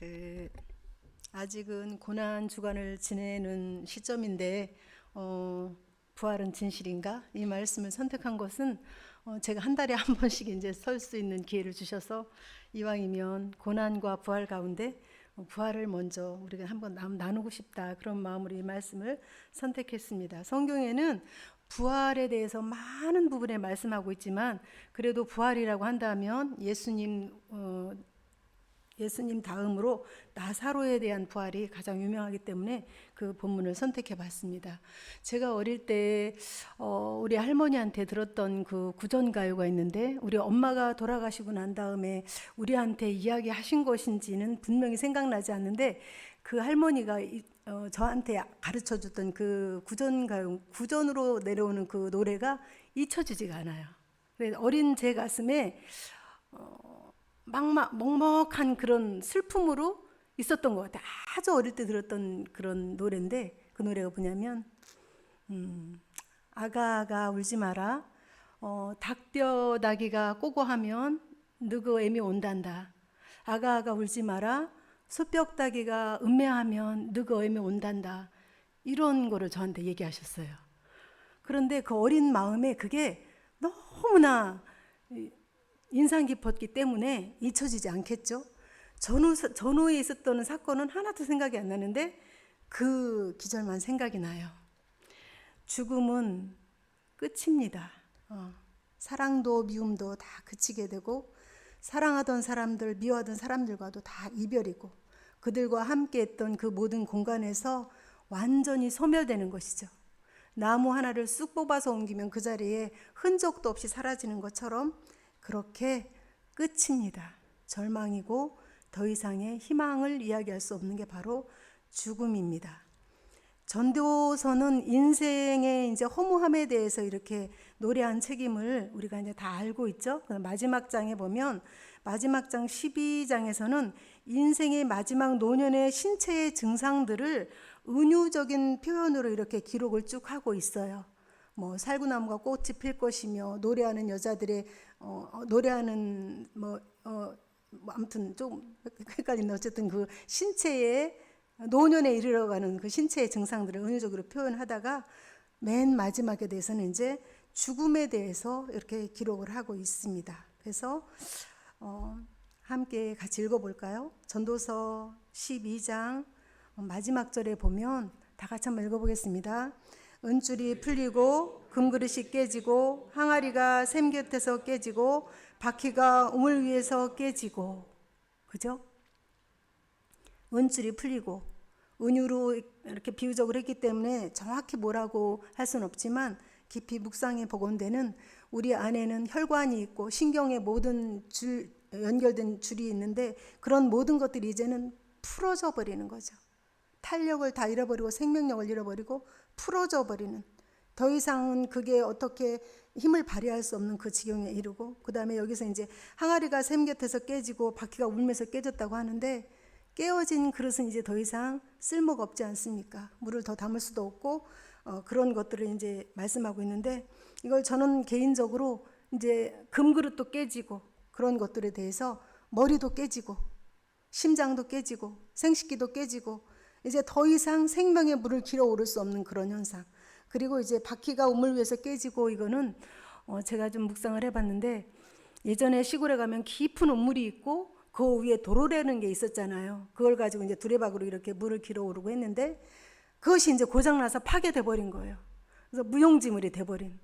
그 아직은 고난 주간을 지내는 시점인데 부활은 진실인가? 이 말씀을 선택한 것은 제가 한 달에 한 번씩 이제 설 수 있는 기회를 주셔서 이왕이면 고난과 부활 가운데 부활을 먼저 우리가 한번 나누고 싶다, 그런 마음으로 이 말씀을 선택했습니다. 성경에는 부활에 대해서 많은 부분에 말씀하고 있지만 그래도 부활이라고 한다면 예수님 다음으로 나사로에 대한 부활이 가장 유명하기 때문에 그 본문을 선택해 봤습니다. 제가 어릴 때 우리 할머니한테 들었던 그 구전가요가 있는데, 우리 엄마가 돌아가시고 난 다음에 우리한테 이야기하신 것인지는 분명히 생각나지 않는데, 그 할머니가 저한테 가르쳐 줬던 그 구전가요, 구전으로 내려오는 그 노래가 잊혀지지가 않아요. 어린 제 가슴에 먹먹한 그런 슬픔으로 있었던 것 같아요. 아주 어릴 때 들었던 그런 노래인데, 그 노래가 뭐냐면 아가아가 울지 마라, 닭뼈다귀가 꼬고하면 너그 애미 온단다. 아가아가 울지 마라, 솥뼈다귀가 음매하면 너그 애미 온단다. 이런 거를 저한테 얘기하셨어요. 그런데 그 어린 마음에 그게 너무나 인상 깊었기 때문에 잊혀지지 않겠죠. 전후에 있었던 사건은 하나도 생각이 안 나는데 그 기절만 생각이 나요. 죽음은 끝입니다. 사랑도 미움도 다 그치게 되고, 사랑하던 사람들, 미워하던 사람들과도 다 이별이고, 그들과 함께 했던 그 모든 공간에서 완전히 소멸되는 것이죠. 나무 하나를 쑥 뽑아서 옮기면 그 자리에 흔적도 없이 사라지는 것처럼 그렇게 끝입니다. 절망이고 더 이상의 희망을 이야기할 수 없는 게 바로 죽음입니다. 전도서는 인생의 이제 허무함에 대해서 이렇게 노래한 책임을 우리가 이제 다 알고 있죠. 마지막 장에 보면, 마지막 장 12장에서는 인생의 마지막 노년의 신체의 증상들을 은유적인 표현으로 이렇게 기록을 쭉 하고 있어요. 살구나무가 꽃이 필 것이며, 노래하는 여자들의 노래하는 아무튼 좀 헷갈리는데, 어쨌든 그 신체의 노년에 이르러가는 그 신체의 증상들을 은유적으로 표현하다가 맨 마지막에 대해서는 이제 죽음에 대해서 이렇게 기록을 하고 있습니다. 그래서 함께 같이 읽어볼까요? 전도서 12장 마지막 절에 보면 다 같이 한번 읽어보겠습니다. 은줄이 풀리고 금그릇이 깨지고 항아리가 샘 곁에서 깨지고 바퀴가 우물 위에서 깨지고. 그죠? 은줄이 풀리고, 은유로 이렇게 비유적으로 했기 때문에 정확히 뭐라고 할 수는 없지만, 깊이 묵상해 보건대는 우리 안에는 혈관이 있고 신경의 모든 연결된 줄이 있는데, 그런 모든 것들이 이제는 풀어져 버리는 거죠. 탄력을 다 잃어버리고 생명력을 잃어버리고 풀어져 버리는, 더 이상은 그게 어떻게 힘을 발휘할 수 없는 그 지경에 이르고, 그 다음에 여기서 이제 항아리가 샘 곁에서 깨지고 바퀴가 울면서 깨졌다고 하는데, 깨어진 그릇은 이제 더 이상 쓸모가 없지 않습니까? 물을 더 담을 수도 없고, 그런 것들을 이제 말씀하고 있는데, 이걸 저는 개인적으로 이제 금그릇도 깨지고 그런 것들에 대해서 머리도 깨지고 심장도 깨지고 생식기도 깨지고, 이제 더 이상 생명의 물을 길어 오를 수 없는 그런 현상. 그리고 이제 바퀴가 우물 위에서 깨지고, 이거는 제가 좀 묵상을 해봤는데, 예전에 시골에 가면 깊은 우물이 있고 그 위에 도로라는 게 있었잖아요. 그걸 가지고 이제 두레박으로 이렇게 물을 길어 오르고 했는데, 그것이 이제 고장나서 파괴돼 버린 거예요. 그래서 무용지물이 돼 버린,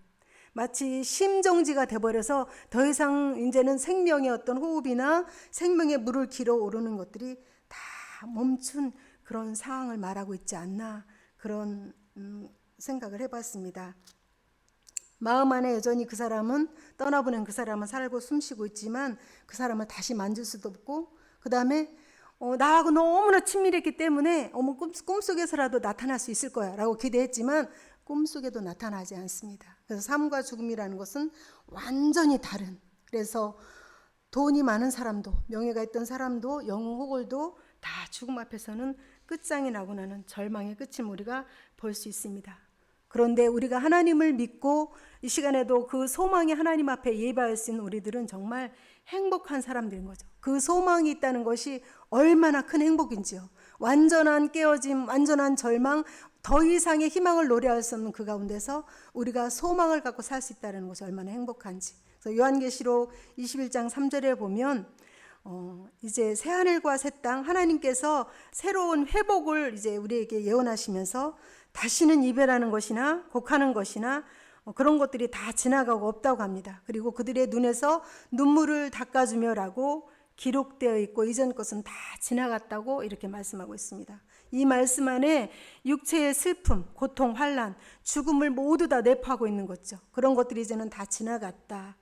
마치 심정지가 돼 버려서 더 이상 이제는 생명의 어떤 호흡이나 생명의 물을 길어 오르는 것들이 다 멈춘 그런 상황을 말하고 있지 않나, 그런 생각을 해봤습니다. 마음 안에 여전히 그 사람은, 떠나보낸 그 사람은 살고 숨쉬고 있지만 그 사람을 다시 만질 수도 없고, 그 다음에 나하고 너무나 친밀했기 때문에 꿈속에서라도 나타날 수 있을 거야 라고 기대했지만 꿈속에도 나타나지 않습니다. 그래서 삶과 죽음이라는 것은 완전히 다른, 그래서 돈이 많은 사람도, 명예가 있던 사람도, 영웅 호골도 다 죽음 앞에서는 끝장이 나고 나는 절망의 끝임 우리가 볼 수 있습니다. 그런데 우리가 하나님을 믿고 이 시간에도 그 소망의 하나님 앞에 예배할 수 있는 우리들은 정말 행복한 사람들인 거죠. 그 소망이 있다는 것이 얼마나 큰 행복인지요. 완전한 깨어짐, 완전한 절망, 더 이상의 희망을 노래할 수 없는 그 가운데서 우리가 소망을 갖고 살 수 있다는 것이 얼마나 행복한지. 그래서 요한계시록 21장 3절에 보면 이제 새 하늘과 새 땅, 하나님께서 새로운 회복을 이제 우리에게 예언하시면서 다시는 이별하는 것이나 곡하는 것이나 그런 것들이 다 지나가고 없다고 합니다. 그리고 그들의 눈에서 눈물을 닦아주며라고 기록되어 있고 이전 것은 다 지나갔다고 이렇게 말씀하고 있습니다. 이 말씀 안에 육체의 슬픔, 고통, 환난, 죽음을 모두 다 내포하고 있는 거죠. 그런 것들이 이제는 다 지나갔다.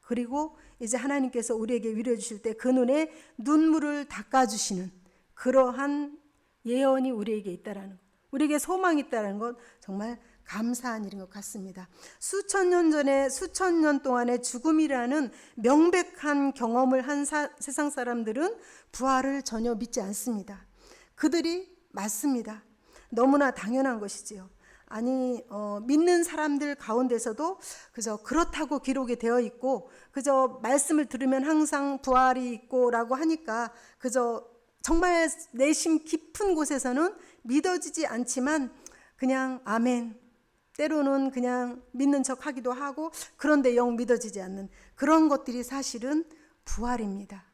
그리고 이제 하나님께서 우리에게 위로해 주실 때 그 눈에 눈물을 닦아주시는 그러한 예언이 우리에게 있다라는 것, 우리에게 소망이 있다는 것 정말 감사한 일인 것 같습니다. 수천 년 전에 수천 년 동안의 죽음이라는 명백한 경험을 한 세상 사람들은 부활을 전혀 믿지 않습니다. 그들이 맞습니다. 너무나 당연한 것이지요. 아니 믿는 사람들 가운데서도 그저 그렇다고 기록이 되어 있고 그저 말씀을 들으면 항상 부활이 있고라고 하니까 그저 정말 내심 깊은 곳에서는 믿어지지 않지만 그냥 아멘, 때로는 그냥 믿는 척 하기도 하고 그런데 영 믿어지지 않는 그런 것들이 사실은 부활입니다.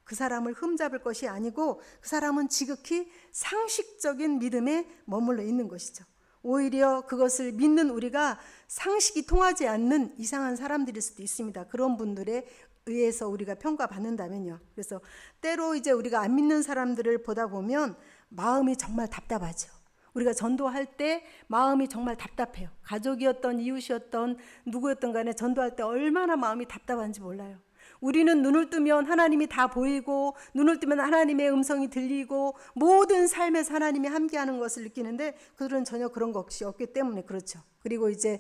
그 사람을 흠잡을 것이 아니고 그 사람은 지극히 상식적인 믿음에 머물러 있는 것이죠. 오히려 그것을 믿는 우리가 상식이 통하지 않는 이상한 사람들일 수도 있습니다. 그런 분들에 의해서 우리가 평가받는다면요. 그래서 때로 이제 우리가 안 믿는 사람들을 보다 보면 마음이 정말 답답하죠. 우리가 전도할 때 마음이 정말 답답해요. 가족이었던 이웃이었던 누구였던 간에 전도할 때 얼마나 마음이 답답한지 몰라요. 우리는 눈을 뜨면 하나님이 다 보이고 눈을 뜨면 하나님의 음성이 들리고 모든 삶에서 하나님이 함께하는 것을 느끼는데 그들은 전혀 그런 것이 없기 때문에 그렇죠. 그리고 이제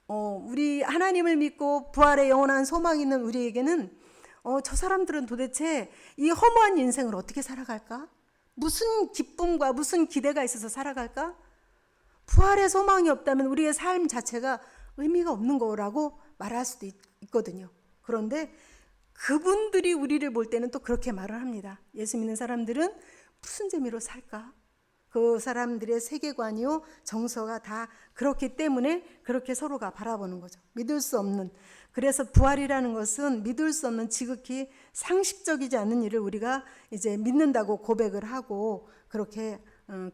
우리 하나님을 믿고 부활의 영원한 소망이 있는 우리에게는 저 사람들은 도대체 이 허무한 인생을 어떻게 살아갈까? 무슨 기쁨과 무슨 기대가 있어서 살아갈까? 부활의 소망이 없다면 우리의 삶 자체가 의미가 없는 거라고 말할 수도 있거든요. 그런데 그분들이 우리를 볼 때는 또 그렇게 말을 합니다. 예수 믿는 사람들은 무슨 재미로 살까? 그 사람들의 세계관이요 정서가 다 그렇기 때문에 그렇게 서로가 바라보는 거죠. 믿을 수 없는, 그래서 부활이라는 것은 믿을 수 없는 지극히 상식적이지 않은 일을 우리가 이제 믿는다고 고백을 하고 그렇게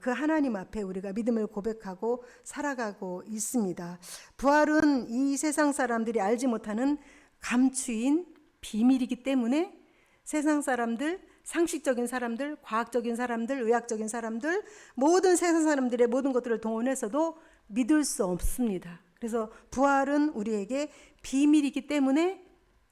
그 하나님 앞에 우리가 믿음을 고백하고 살아가고 있습니다. 부활은 이 세상 사람들이 알지 못하는 감추인 비밀이기 때문에 세상 사람들, 상식적인 사람들, 과학적인 사람들, 의학적인 사람들, 모든 세상 사람들의 모든 것들을 동원해서도 믿을 수 없습니다. 그래서 부활은 우리에게 비밀이기 때문에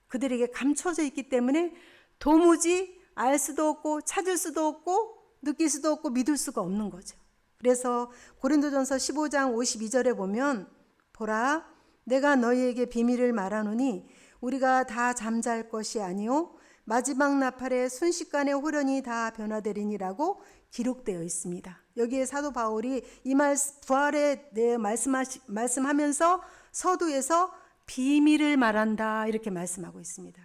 그들에게 감춰져 있기 때문에 도무지 알 수도 없고 찾을 수도 없고 느낄 수도 없고 믿을 수가 없는 거죠. 그래서 고린도전서 15장 52절에 보면 보라 내가 너희에게 비밀을 말하노니 우리가 다 잠잘 것이 아니요 마지막 나팔에 순식간에 호련히 다 변화되리니라고 기록되어 있습니다. 여기에 사도 바울이 이 부활에 대해 말씀하면서 서두에서 비밀을 말한다 이렇게 말씀하고 있습니다.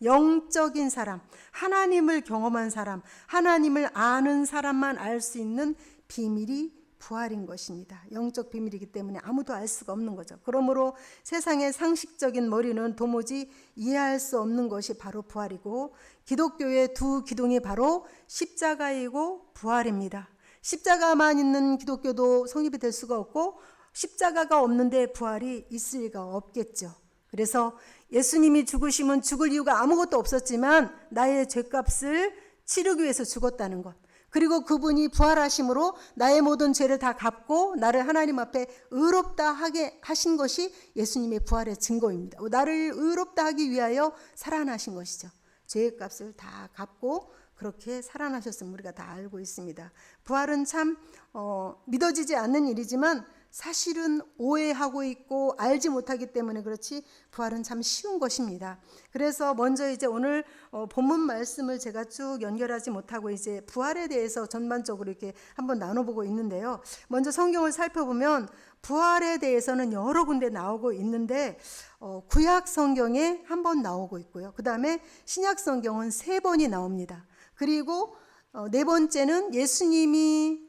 영적인 사람, 하나님을 경험한 사람, 하나님을 아는 사람만 알 수 있는 비밀이 부활인 것입니다. 영적 비밀이기 때문에 아무도 알 수가 없는 거죠. 그러므로 세상의 상식적인 머리는 도무지 이해할 수 없는 것이 바로 부활이고 기독교의 두 기둥이 바로 십자가이고 부활입니다. 십자가만 있는 기독교도 성립이 될 수가 없고 십자가가 없는데 부활이 있을 리가 없겠죠. 그래서 예수님이 죽으시면 죽을 이유가 아무것도 없었지만 나의 죄값을 치르기 위해서 죽었다는 것, 그리고 그분이 부활하심으로 나의 모든 죄를 다 갚고 나를 하나님 앞에 의롭다 하게 하신 것이 예수님의 부활의 증거입니다. 나를 의롭다 하기 위하여 살아나신 것이죠. 죄의 값을 다 갚고 그렇게 살아나셨음을 우리가 다 알고 있습니다. 부활은 참 믿어지지 않는 일이지만 사실은 오해하고 있고 알지 못하기 때문에 그렇지 부활은 참 쉬운 것입니다. 그래서 먼저 이제 오늘 본문 말씀을 제가 쭉 연결하지 못하고 이제 부활에 대해서 전반적으로 이렇게 한번 나눠보고 있는데요. 먼저 성경을 살펴보면 부활에 대해서는 여러 군데 나오고 있는데 구약 성경에 한 번 나오고 있고요. 그 다음에 신약 성경은 3번이 나옵니다. 그리고 네 번째는 예수님이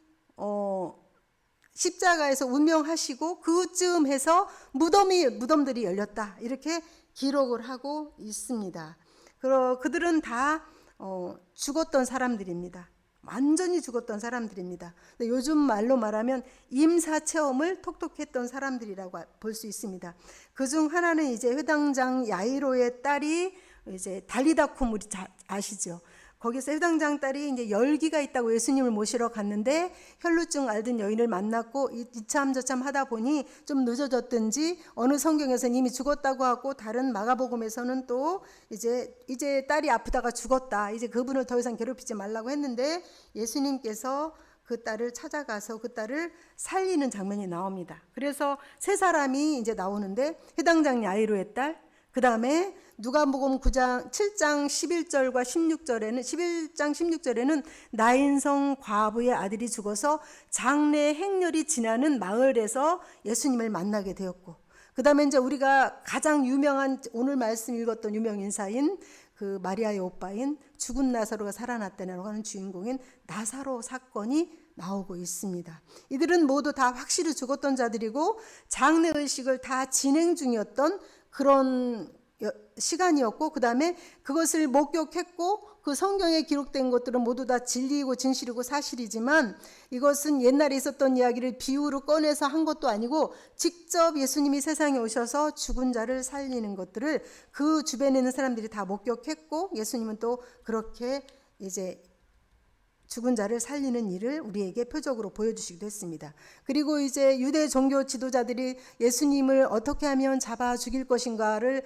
십자가에서 운명하시고 그쯤 해서 무덤들이 열렸다 이렇게 기록을 하고 있습니다. 그들은 다 죽었던 사람들입니다. 완전히 죽었던 사람들입니다. 요즘 말로 말하면 임사 체험을 톡톡했던 사람들이라고 볼 수 있습니다. 그중 하나는 이제 회당장 야이로의 딸이 이제 달리다쿰 우리 아시죠? 거기서 회당장 딸이 이제 열기가 있다고 예수님을 모시러 갔는데 혈루증 앓던 여인을 만났고 이참 저참 하다 보니 좀 늦어졌든지 어느 성경에서는 이미 죽었다고 하고 다른 마가복음에서는 또 이제 딸이 아프다가 죽었다. 이제 그분을 더 이상 괴롭히지 말라고 했는데 예수님께서 그 딸을 찾아가서 그 딸을 살리는 장면이 나옵니다. 그래서 3사람이 이제 나오는데 회당장 야이로의 딸, 그 다음에 누가복음 9장 7장 11절과 16절에는 11장 16절에는 나인성 과부의 아들이 죽어서 장례 행렬이 지나는 마을에서 예수님을 만나게 되었고, 그 다음에 이제 우리가 가장 유명한 오늘 말씀 읽었던 유명 인사인 그 마리아의 오빠인 죽은 나사로가 살아났다라고 하는 주인공인 나사로 사건이 나오고 있습니다. 이들은 모두 다 확실히 죽었던 자들이고 장례 의식을 다 진행 중이었던 그런 시간이었고, 그 다음에 그것을 목격했고 그 성경에 기록된 것들은 모두 다 진리이고 진실이고 사실이지만 이것은 옛날에 있었던 이야기를 비유로 꺼내서 한 것도 아니고 직접 예수님이 세상에 오셔서 죽은 자를 살리는 것들을 그 주변에 있는 사람들이 다 목격했고, 예수님은 또 그렇게 이제 죽은 자를 살리는 일을 우리에게 표적으로 보여주시기도 했습니다. 그리고 이제 유대 종교 지도자들이 예수님을 어떻게 하면 잡아 죽일 것인가를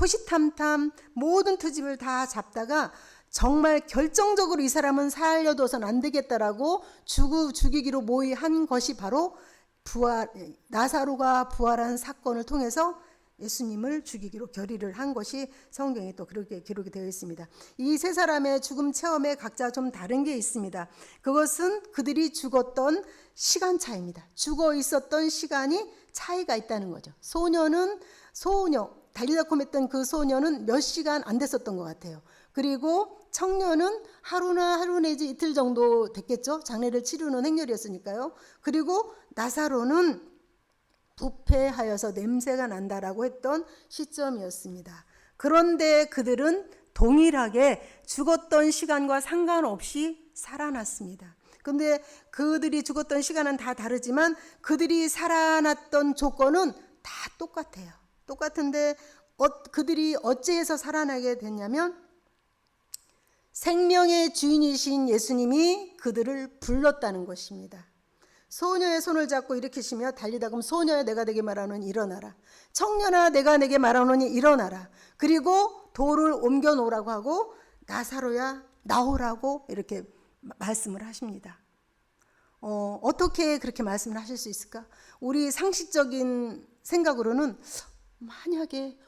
호시탐탐 모든 트집을 다 잡다가 정말 결정적으로 이 사람은 살려둬서는 안 되겠다라고 죽이기로 모의한 것이 바로 나사로가 부활한 사건을 통해서 예수님을 죽이기로 결의를 한 것이 성경에 또 그렇게 기록이 되어 있습니다. 이 3사람의 죽음 체험에 각자 좀 다른 게 있습니다. 그것은 그들이 죽었던 시간 차이입니다. 죽어 있었던 시간이 차이가 있다는 거죠. 달리다쿰 했던 그 소녀는 몇 시간 안 됐었던 것 같아요. 그리고 청년은 하루 내지 이틀 정도 됐겠죠. 장례를 치르는 행렬이었으니까요. 그리고 나사로는 부패하여서 냄새가 난다라고 했던 시점이었습니다. 그런데 그들은 동일하게 죽었던 시간과 상관없이 살아났습니다. 그런데 그들이 죽었던 시간은 다 다르지만 그들이 살아났던 조건은 다 똑같아요. 똑같은데 그들이 어찌해서 살아나게 됐냐면 생명의 주인이신 예수님이 그들을 불렀다는 것입니다. 소녀의 손을 잡고 일으키시며 달리다금 소녀야 내가 내게 말하노니 일어나라. 청년아 내가 내게 말하노니 일어나라. 그리고 돌을 옮겨 놓으라고 하고 나사로야 나오라고 이렇게 말씀을 하십니다. 어떻게 그렇게 말씀을 하실 수 있을까? 우리 상식적인 생각으로는 만약에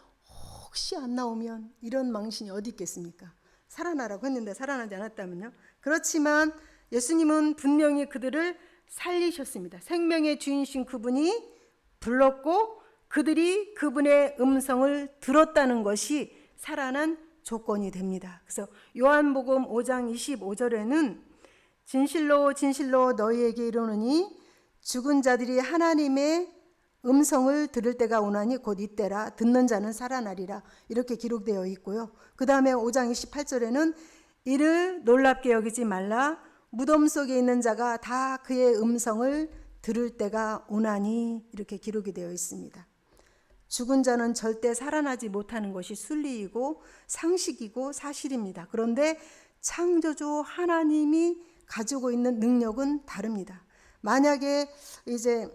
혹시 안 나오면 이런 망신이 어디 있겠습니까? 살아나라고 했는데 살아나지 않았다면요. 그렇지만 예수님은 분명히 그들을 살리셨습니다. 생명의 주인이신 그분이 불렀고 그들이 그분의 음성을 들었다는 것이 살아난 조건이 됩니다. 그래서 요한복음 5장 25절에는 진실로 진실로 너희에게 이르노니 죽은 자들이 하나님의 음성을 들을 때가 오나니 곧 이때라. 듣는 자는 살아나리라. 이렇게 기록되어 있고요. 그 다음에 5장 28절에는 이를 놀랍게 여기지 말라. 무덤 속에 있는 자가 다 그의 음성을 들을 때가 오나니 이렇게 기록이 되어 있습니다. 죽은 자는 절대 살아나지 못하는 것이 순리이고 상식이고 사실입니다. 그런데 창조주 하나님이 가지고 있는 능력은 다릅니다. 만약에 이제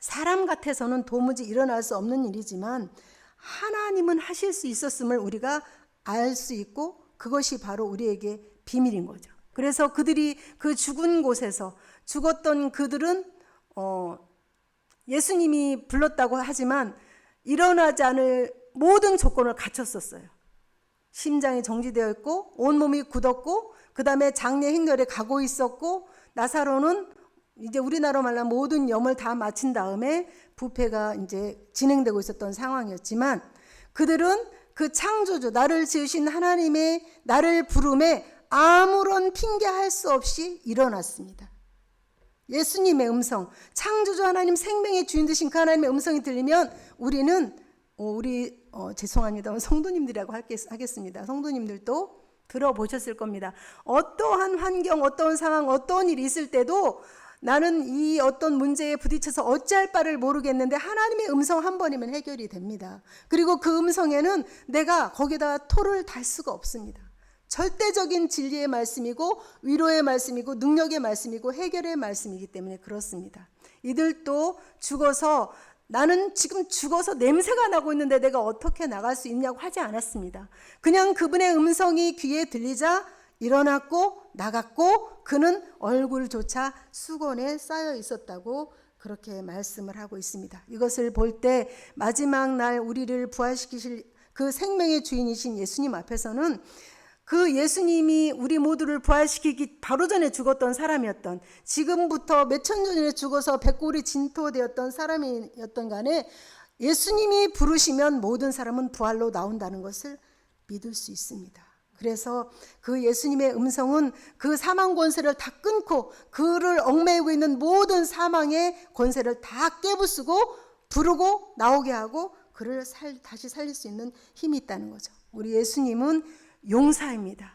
사람 같아서는 도무지 일어날 수 없는 일이지만 하나님은 하실 수 있었음을 우리가 알 수 있고 그것이 바로 우리에게 비밀인 거죠. 그래서 그들이 그 죽은 곳에서 죽었던 그들은 예수님이 불렀다고 하지만 일어나지 않을 모든 조건을 갖췄었어요. 심장이 정지되어 있고 온몸이 굳었고 그 다음에 장내 행렬에 가고 있었고 나사로는 이제 우리나라로 말하면 모든 염을 다 마친 다음에 부패가 이제 진행되고 있었던 상황이었지만 그들은 그 창조주 나를 지으신 하나님의 나를 부름에 아무런 핑계할 수 없이 일어났습니다. 예수님의 음성, 창조주 하나님 생명의 주인 되신 그 하나님의 음성이 들리면 우리는 죄송합니다. 성도님들이라고 하겠습니다. 성도님들도 들어보셨을 겁니다. 어떠한 환경, 어떠한 상황, 어떠한 일이 있을 때도 나는 이 어떤 문제에 부딪혀서 어찌할 바를 모르겠는데 하나님의 음성 한 번이면 해결이 됩니다. 그리고 그 음성에는 내가 거기다 토를 달 수가 없습니다. 절대적인 진리의 말씀이고 위로의 말씀이고 능력의 말씀이고 해결의 말씀이기 때문에 그렇습니다. 이들도 죽어서 나는 지금 죽어서 냄새가 나고 있는데 내가 어떻게 나갈 수 있냐고 하지 않았습니다. 그냥 그분의 음성이 귀에 들리자 일어났고 나갔고 그는 얼굴조차 수건에 쌓여 있었다고 그렇게 말씀을 하고 있습니다. 이것을 볼 때 마지막 날 우리를 부활시키실 그 생명의 주인이신 예수님 앞에서는 그 예수님이 우리 모두를 부활시키기 바로 전에 죽었던 사람이었던 지금부터 몇천 년 전에 죽어서 백골이 진토되었던 사람이었던 간에 예수님이 부르시면 모든 사람은 부활로 나온다는 것을 믿을 수 있습니다. 그래서 그 예수님의 음성은 그 사망 권세를 다 끊고 그를 얽매이고 있는 모든 사망의 권세를 다 깨부수고 부르고 나오게 하고 그를 다시 살릴 수 있는 힘이 있다는 거죠. 우리 예수님은 용사입니다.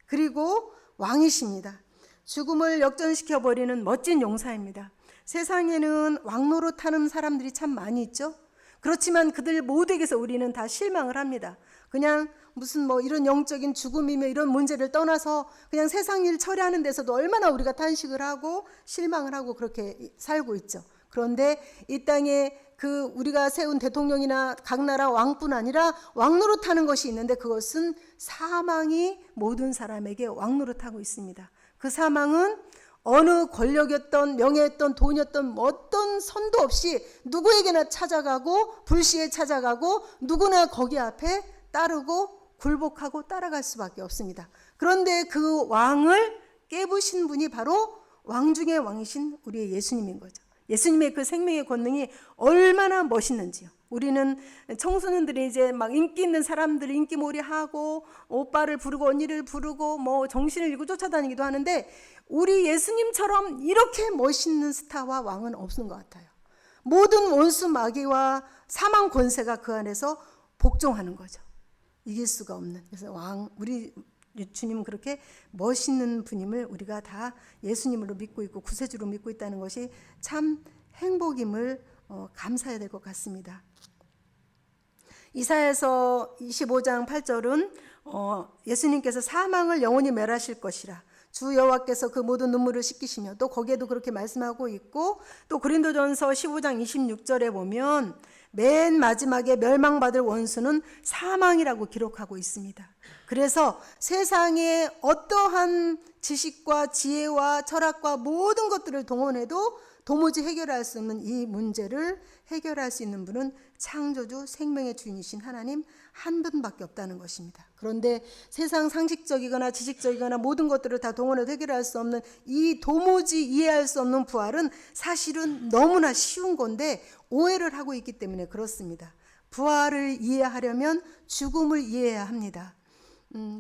그리고 왕이십니다. 죽음을 역전시켜버리는 멋진 용사입니다. 세상에는 왕노릇하는 사람들이 참 많이 있죠. 그렇지만 그들 모두에게서 우리는 다 실망을 합니다. 그냥 무슨 이런 영적인 죽음이며 이런 문제를 떠나서 그냥 세상 일 처리하는 데서도 얼마나 우리가 탄식을 하고 실망을 하고 그렇게 살고 있죠. 그런데 이 땅에 그 우리가 세운 대통령이나 각 나라 왕뿐 아니라 왕노릇하는 것이 있는데 그것은 사망이 모든 사람에게 왕노릇하고 있습니다. 그 사망은 어느 권력이었던 명예였던 돈이었던 어떤 선도 없이 누구에게나 찾아가고 불시에 찾아가고 누구나 거기 앞에 따르고 굴복하고 따라갈 수밖에 없습니다. 그런데 그 왕을 깨부신 분이 바로 왕 중의 왕이신 우리의 예수님인 거죠. 예수님의 그 생명의 권능이 얼마나 멋있는지요. 우리는 청소년들이 이제 막 인기 있는 사람들 인기몰이하고 오빠를 부르고 언니를 부르고 정신을 잃고 쫓아다니기도 하는데 우리 예수님처럼 이렇게 멋있는 스타와 왕은 없는 것 같아요. 모든 원수 마귀와 사망 권세가 그 안에서 복종하는 거죠. 이길 수가 없는. 그래서 우리 주님은 그렇게 멋있는 분임을 우리가 다 예수님으로 믿고 있고 구세주로 믿고 있다는 것이 참 행복임을 감사해야 될 것 같습니다. 이사야서 25장 8절은 예수님께서 사망을 영원히 멸하실 것이라 주 여호와께서 그 모든 눈물을 씻기시며 또 거기에도 그렇게 말씀하고 있고 또 고린도전서 15장 26절에 보면 맨 마지막에 멸망받을 원수는 사망이라고 기록하고 있습니다. 그래서 세상의 어떠한 지식과 지혜와 철학과 모든 것들을 동원해도 도무지 해결할 수 없는 이 문제를 해결할 수 있는 분은 창조주 생명의 주인이신 하나님 한 분밖에 없다는 것입니다. 그런데 세상 상식적이거나 지식적이거나 모든 것들을 다 동원해도 해결할 수 없는 이 도무지 이해할 수 없는 부활은 사실은 너무나 쉬운 건데 오해를 하고 있기 때문에 그렇습니다. 부활을 이해하려면 죽음을 이해해야 합니다.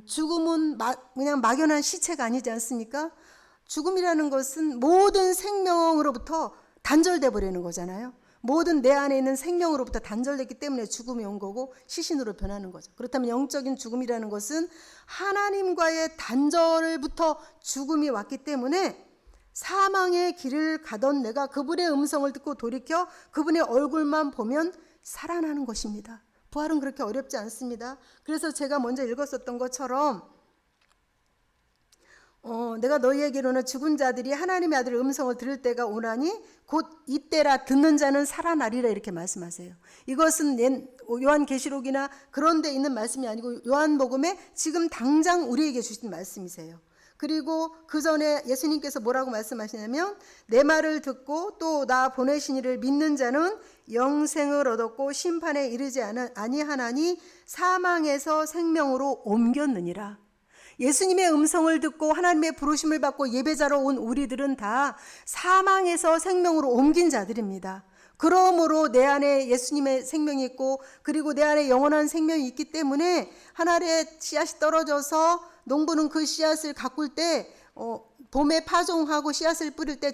죽음은 그냥 막연한 시체가 아니지 않습니까? 죽음이라는 것은 모든 생명으로부터 단절돼 버리는 거잖아요. 모든 내 안에 있는 생명으로부터 단절됐기 때문에 죽음이 온 거고 시신으로 변하는 거죠. 그렇다면 영적인 죽음이라는 것은 하나님과의 단절부터 죽음이 왔기 때문에 사망의 길을 가던 내가 그분의 음성을 듣고 돌이켜 그분의 얼굴만 보면 살아나는 것입니다. 부활은 그렇게 어렵지 않습니다. 그래서 제가 먼저 읽었었던 것처럼 내가 너희에게로는 죽은 자들이 하나님의 아들의 음성을 들을 때가 오나니 곧 이때라 듣는 자는 살아나리라 이렇게 말씀하세요. 이것은 요한계시록이나 그런 데 있는 말씀이 아니고 요한복음에 지금 당장 우리에게 주신 말씀이세요. 그리고 그 전에 예수님께서 뭐라고 말씀하시냐면 내 말을 듣고 또 나 보내신 이를 믿는 자는 영생을 얻었고 심판에 이르지 아니하나니 사망에서 생명으로 옮겼느니라. 예수님의 음성을 듣고 하나님의 부르심을 받고 예배자로 온 우리들은 다 사망에서 생명으로 옮긴 자들입니다. 그러므로 내 안에 예수님의 생명이 있고 그리고 내 안에 영원한 생명이 있기 때문에 하늘에 씨앗이 떨어져서 농부는 그 씨앗을 가꿀 때 봄에 파종하고 씨앗을 뿌릴 때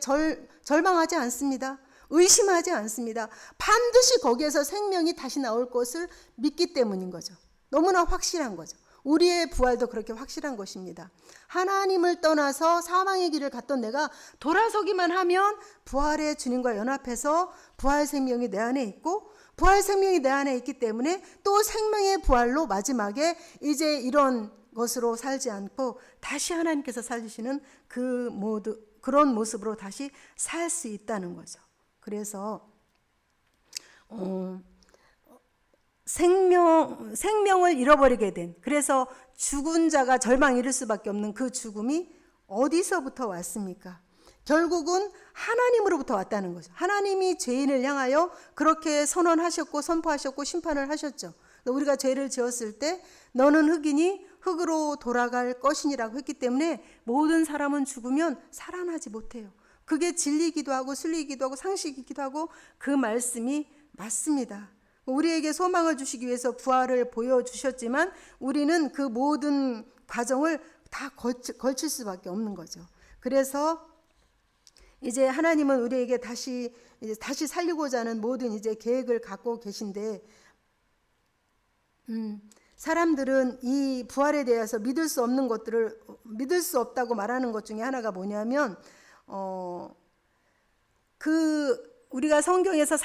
절망하지 않습니다. 의심하지 않습니다. 반드시 거기에서 생명이 다시 나올 것을 믿기 때문인 거죠. 너무나 확실한 거죠. 우리의 부활도 그렇게 확실한 것입니다. 하나님을 떠나서 사망의 길을 갔던 내가 돌아서기만 하면 부활의 주님과 연합해서 부활 생명이 내 안에 있고 부활 생명이 내 안에 있기 때문에 또 생명의 부활로 마지막에 이제 이런 것으로 살지 않고 다시 하나님께서 살리시는 그런 모습으로 다시 살 수 있다는 거죠. 그래서 생명을 잃어버리게 된, 그래서 죽은 자가 절망 이를 수밖에 없는 그 죽음이 어디서부터 왔습니까? 결국은 하나님으로부터 왔다는 거죠. 하나님이 죄인을 향하여 그렇게 선언하셨고 선포하셨고 심판을 하셨죠. 우리가 죄를 지었을 때 너는 흑이니 흑으로 돌아갈 것이니라고 했기 때문에 모든 사람은 죽으면 살아나지 못해요. 그게 진리이기도 하고 순리이기도 하고 상식이기도 하고 그 말씀이 맞습니다. 우리에게 소망을 주시기 위해서 부활을 보여주셨지만 우리는 그 모든 과정을 다 걸칠 수밖에 없는 거죠. 그래서 이제 하나님은 우리에게 다시 살리고자 하는 모든 이제 계획을 갖고 계신데, 사람들은 이 부활에 대해서 믿을 수 없는 것들을 믿을 수 없다고 말하는 것 중에 하나가 뭐냐면, 우리가 성경에서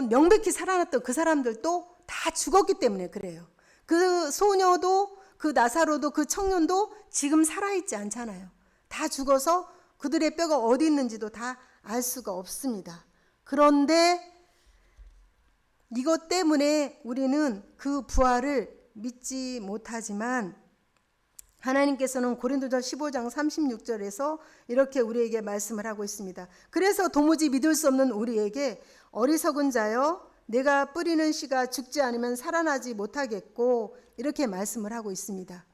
명백히 살아났던 그 사람들도 다 죽었기 때문에 그래요. 그 소녀도 그 나사로도 그 청년도 지금 살아있지 않잖아요. 다 죽어서 그들의 뼈가 어디 있는지도 다 알 수가 없습니다. 그런데 이것 때문에 우리는 그 부활을 믿지 못하지만 하나님께서는 고린도전 15장 36절에서 이렇게 우리에게 말씀을 하고 있습니다. 그래서 도무지 믿을 수 없는 우리에게 어리석은 자여 내가 뿌리는 씨가 죽지 않으면 살아나지 못하겠고 이렇게 말씀을 하고 있습니다.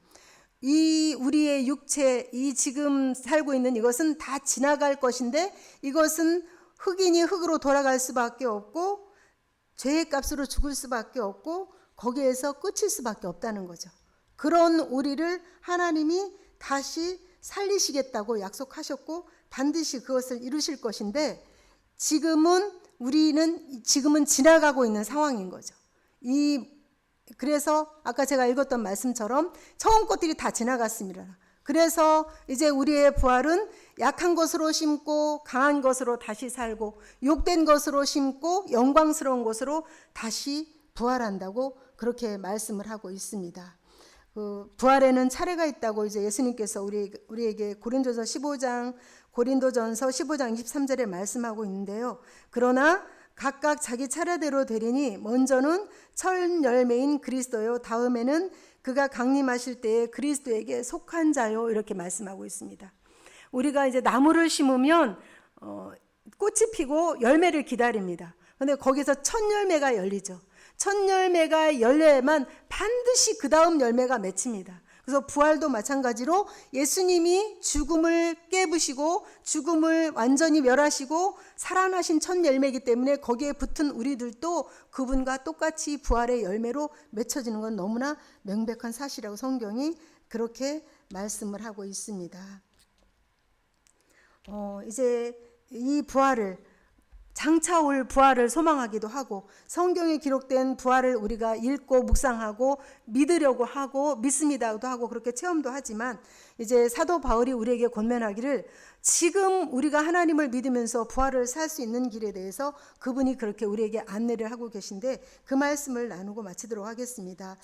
이 우리의 육체, 이 지금 살고 있는 이것은 다 지나갈 것인데 이것은 흑인이 흑으로 돌아갈 수밖에 없고 죄의 값으로 죽을 수밖에 없고 거기에서 끝일 수밖에 없다는 거죠. 그런 우리를 하나님이 다시 살리시겠다고 약속하셨고 반드시 그것을 이루실 것인데 지금은 지나가고 있는 상황인 거죠. 그래서 아까 제가 읽었던 말씀처럼 처음 것들이 다 지나갔습니다. 그래서 이제 우리의 부활은 약한 것으로 심고 강한 것으로 다시 살고 욕된 것으로 심고 영광스러운 것으로 다시 부활한다고 그렇게 말씀을 하고 있습니다. 부활에는 차례가 있다고 이제 예수님께서 우리에게 고린도전서 15장 23절에 말씀하고 있는데요. 그러나 각각 자기 차례대로 되리니 먼저는 첫 열매인 그리스도요, 다음에는 그가 강림하실 때에 그리스도에게 속한 자요, 이렇게 말씀하고 있습니다. 우리가 이제 나무를 심으면 꽃이 피고 열매를 기다립니다. 그런데 거기서 첫 열매가 열리죠. 첫 열매가 열려야만 반드시 그 다음 열매가 맺힙니다. 그래서 부활도 마찬가지로 예수님이 죽음을 깨부시고 죽음을 완전히 멸하시고 살아나신 첫 열매이기 때문에 거기에 붙은 우리들도 그분과 똑같이 부활의 열매로 맺혀지는 건 너무나 명백한 사실이라고 성경이 그렇게 말씀을 하고 있습니다. 이제 이 부활을 장차 올 부활을 소망하기도 하고 성경에 기록된 부활을 우리가 읽고 묵상하고 믿으려고 하고 믿습니다도 하고 그렇게 체험도 하지만 이제 사도 바울이 우리에게 권면하기를 지금 우리가 하나님을 믿으면서 부활을 살 수 있는 길에 대해서 그분이 그렇게 우리에게 안내를 하고 계신데 그 말씀을 나누고 마치도록 하겠습니다.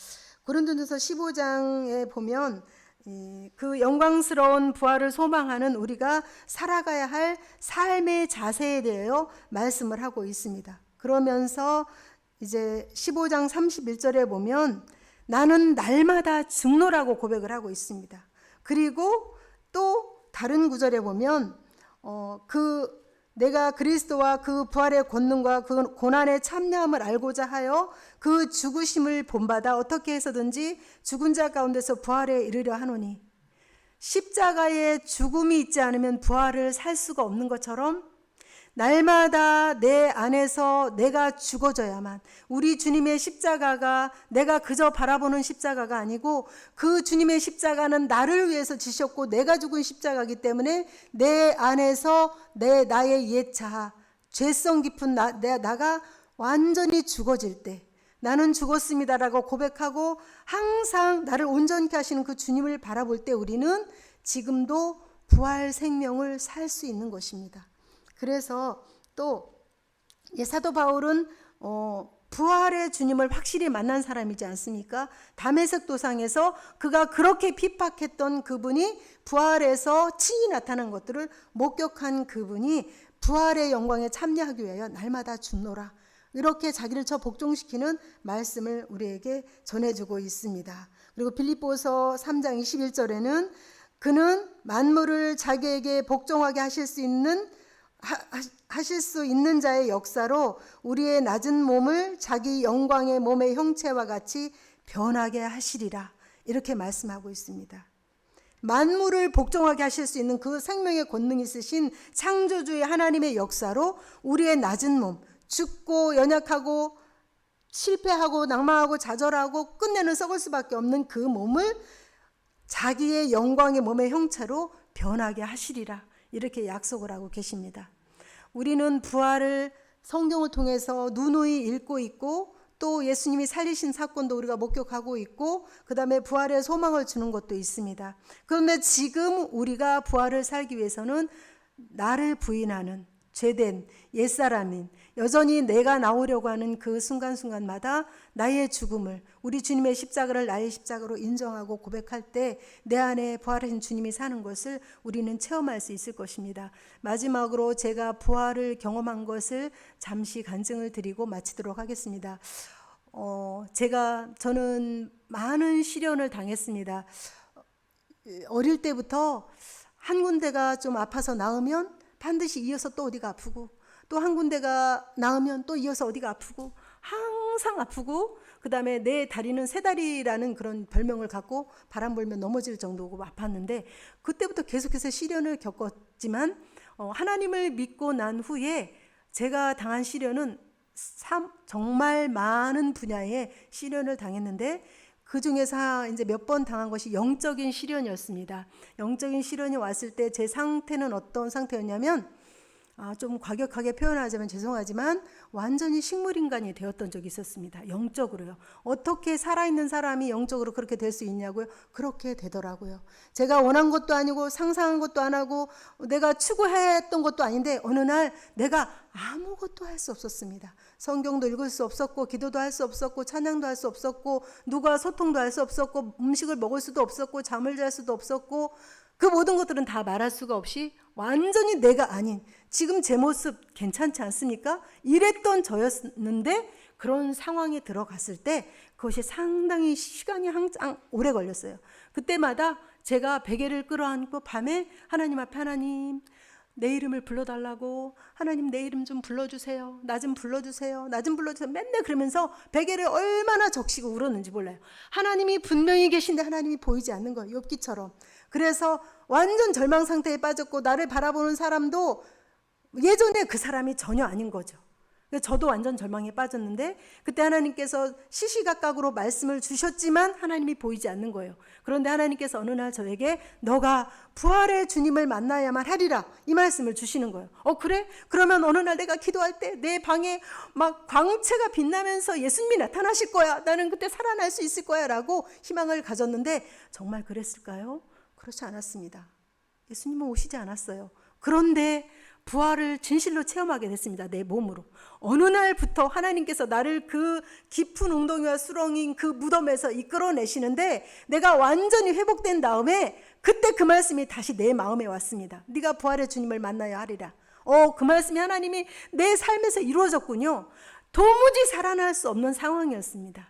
고린도전서 15장에 보면 그 영광스러운 부활을 소망하는 우리가 살아가야 할 삶의 자세에 대하여 말씀을 하고 있습니다. 그러면서 이제 15장 31절에 보면 나는 날마다 죽노라고 고백을 하고 있습니다. 그리고 또 다른 구절에 보면 내가 그리스도와 그 부활의 권능과 그 고난의 참여함을 알고자 하여 그 죽으심을 본받아 어떻게 해서든지 죽은 자 가운데서 부활에 이르려 하노니, 십자가에 죽음이 있지 않으면 부활을 살 수가 없는 것처럼 날마다 내 안에서 내가 죽어져야만, 우리 주님의 십자가가 내가 그저 바라보는 십자가가 아니고 그 주님의 십자가는 나를 위해서 지셨고 내가 죽은 십자가이기 때문에 내 안에서 나의 옛 자아, 죄성 깊은 나가 완전히 죽어질 때, 나는 죽었습니다라고 고백하고 항상 나를 온전케 하시는 그 주님을 바라볼 때 우리는 지금도 부활 생명을 살 수 있는 것입니다. 그래서 또 사도 바울은 부활의 주님을 확실히 만난 사람이지 않습니까? 다메섹 도상에서 그가 그렇게 핍박했던 그분이 부활에서 친히 나타난 것들을 목격한 그분이 부활의 영광에 참여하기 위하여 날마다 죽노라, 이렇게 자기를 복종시키는 말씀을 우리에게 전해주고 있습니다. 그리고 빌립보서 3장 21절에는 그는 만물을 자기에게 복종하게 하실 수 있는 자의 역사로 우리의 낮은 몸을 자기 영광의 몸의 형체와 같이 변하게 하시리라, 이렇게 말씀하고 있습니다. 만물을 복종하게 하실 수 있는 그 생명의 권능이 있으신 창조주의 하나님의 역사로 우리의 낮은 몸, 죽고 연약하고 실패하고 낭망하고 좌절하고 끝내는 썩을 수밖에 없는 그 몸을 자기의 영광의 몸의 형체로 변하게 하시리라, 이렇게 약속을 하고 계십니다. 우리는 부활을 성경을 통해서 누누이 읽고 있고 또 예수님이 살리신 사건도 우리가 목격하고 있고 그 다음에 부활의 소망을 주는 것도 있습니다. 그런데 지금 우리가 부활을 살기 위해서는 나를 부인하는 죄된 옛사람인, 여전히 내가 나오려고 하는 그 순간순간마다 나의 죽음을, 우리 주님의 십자가를 나의 십자가로 인정하고 고백할 때 내 안에 부활하신 주님이 사는 것을 우리는 체험할 수 있을 것입니다. 마지막으로 제가 부활을 경험한 것을 잠시 간증을 드리고 마치도록 하겠습니다. 저는 많은 시련을 당했습니다. 어릴 때부터 한 군데가 좀 아파서 나으면 반드시 이어서 또 어디가 아프고, 또 한 군데가 나으면 또 이어서 어디가 아프고, 항상 아프고, 그 다음에 내 다리는 새 다리라는 그런 별명을 갖고 바람 불면 넘어질 정도고 아팠는데, 그때부터 계속해서 시련을 겪었지만 하나님을 믿고 난 후에 제가 당한 시련은 정말 많은 분야의 시련을 당했는데, 그 중에서 이제 몇 번 당한 것이 영적인 시련이었습니다. 영적인 시련이 왔을 때 제 상태는 어떤 상태였냐면, 좀 과격하게 표현하자면 죄송하지만 완전히 식물인간이 되었던 적이 있었습니다. 영적으로요. 어떻게 살아있는 사람이 영적으로 그렇게 될 수 있냐고요? 그렇게 되더라고요. 제가 원한 것도 아니고 상상한 것도 안 하고 내가 추구했던 것도 아닌데 어느 날 내가 아무것도 할 수 없었습니다. 성경도 읽을 수 없었고, 기도도 할 수 없었고, 찬양도 할 수 없었고, 누가 소통도 할 수 없었고, 음식을 먹을 수도 없었고, 잠을 잘 수도 없었고, 그 모든 것들은 다 말할 수가 없이 완전히 내가 아닌, 지금 제 모습 괜찮지 않습니까? 이랬던 저였는데 그런 상황에 들어갔을 때 그것이 상당히 시간이 항상 오래 걸렸어요. 그때마다 제가 베개를 끌어안고 밤에 하나님 앞에, 하나님 내 이름을 불러달라고, 하나님 내 이름 좀 불러주세요, 나 좀 불러주세요, 나 좀 불러주세요, 맨날 그러면서 베개를 얼마나 적시고 울었는지 몰라요. 하나님이 분명히 계신데 하나님이 보이지 않는 거예요. 욥기처럼. 그래서 완전 절망 상태에 빠졌고, 나를 바라보는 사람도 예전에 그 사람이 전혀 아닌 거죠. 저도 완전 절망에 빠졌는데 그때 하나님께서 시시각각으로 말씀을 주셨지만 하나님이 보이지 않는 거예요. 그런데 하나님께서 어느 날 저에게 너가 부활의 주님을 만나야만 하리라, 이 말씀을 주시는 거예요. 그래? 그러면 어느 날 내가 기도할 때 내 방에 막 광채가 빛나면서 예수님이 나타나실 거야, 나는 그때 살아날 수 있을 거야 라고 희망을 가졌는데 정말 그랬을까요? 그렇지 않았습니다. 예수님은 오시지 않았어요. 그런데 부활을 진실로 체험하게 됐습니다. 내 몸으로. 어느 날부터 하나님께서 나를 그 깊은 웅덩이와 수렁인 그 무덤에서 이끌어내시는데 내가 완전히 회복된 다음에 그때 그 말씀이 다시 내 마음에 왔습니다. 네가 부활의 주님을 만나야 하리라. 그 말씀이 하나님이 내 삶에서 이루어졌군요. 도무지 살아날 수 없는 상황이었습니다.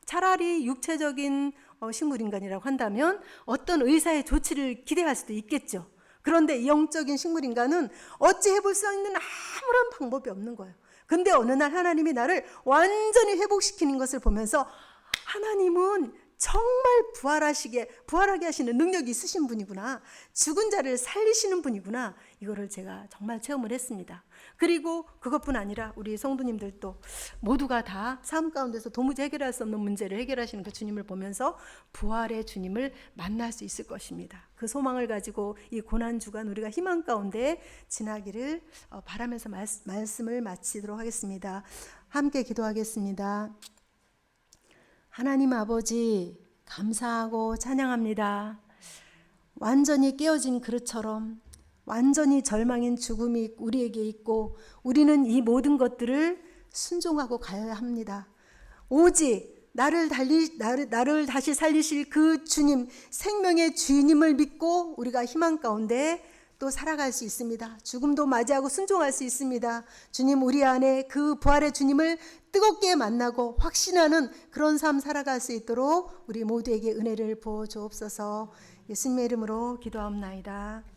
차라리 육체적인 식물인간이라고 한다면 어떤 의사의 조치를 기대할 수도 있겠죠. 그런데 이 영적인 식물인간은 어찌 해볼 수 있는 아무런 방법이 없는 거예요. 근데 어느 날 하나님이 나를 완전히 회복시키는 것을 보면서 하나님은 정말 부활하게 하시는 능력이 있으신 분이구나. 죽은 자를 살리시는 분이구나. 이거를 제가 정말 체험을 했습니다. 그리고 그것뿐 아니라 우리 성도님들도 모두가 다 삶 가운데서 도무지 해결할 수 없는 문제를 해결하시는 그 주님을 보면서 부활의 주님을 만날 수 있을 것입니다. 그 소망을 가지고 이 고난주간 우리가 희망 가운데 지나기를 바라면서 말씀을 마치도록 하겠습니다. 함께 기도하겠습니다. 하나님 아버지, 감사하고 찬양합니다. 완전히 깨어진 그릇처럼 완전히 절망인 죽음이 우리에게 있고 우리는 이 모든 것들을 순종하고 가야 합니다. 오직 나를 다시 살리실 그 주님, 생명의 주님을 믿고 우리가 희망 가운데 또 살아갈 수 있습니다. 죽음도 맞이하고 순종할 수 있습니다. 주님, 우리 안에 그 부활의 주님을 뜨겁게 만나고 확신하는 그런 삶 살아갈 수 있도록 우리 모두에게 은혜를 부어 주옵소서. 예수님의 이름으로 기도하옵나이다.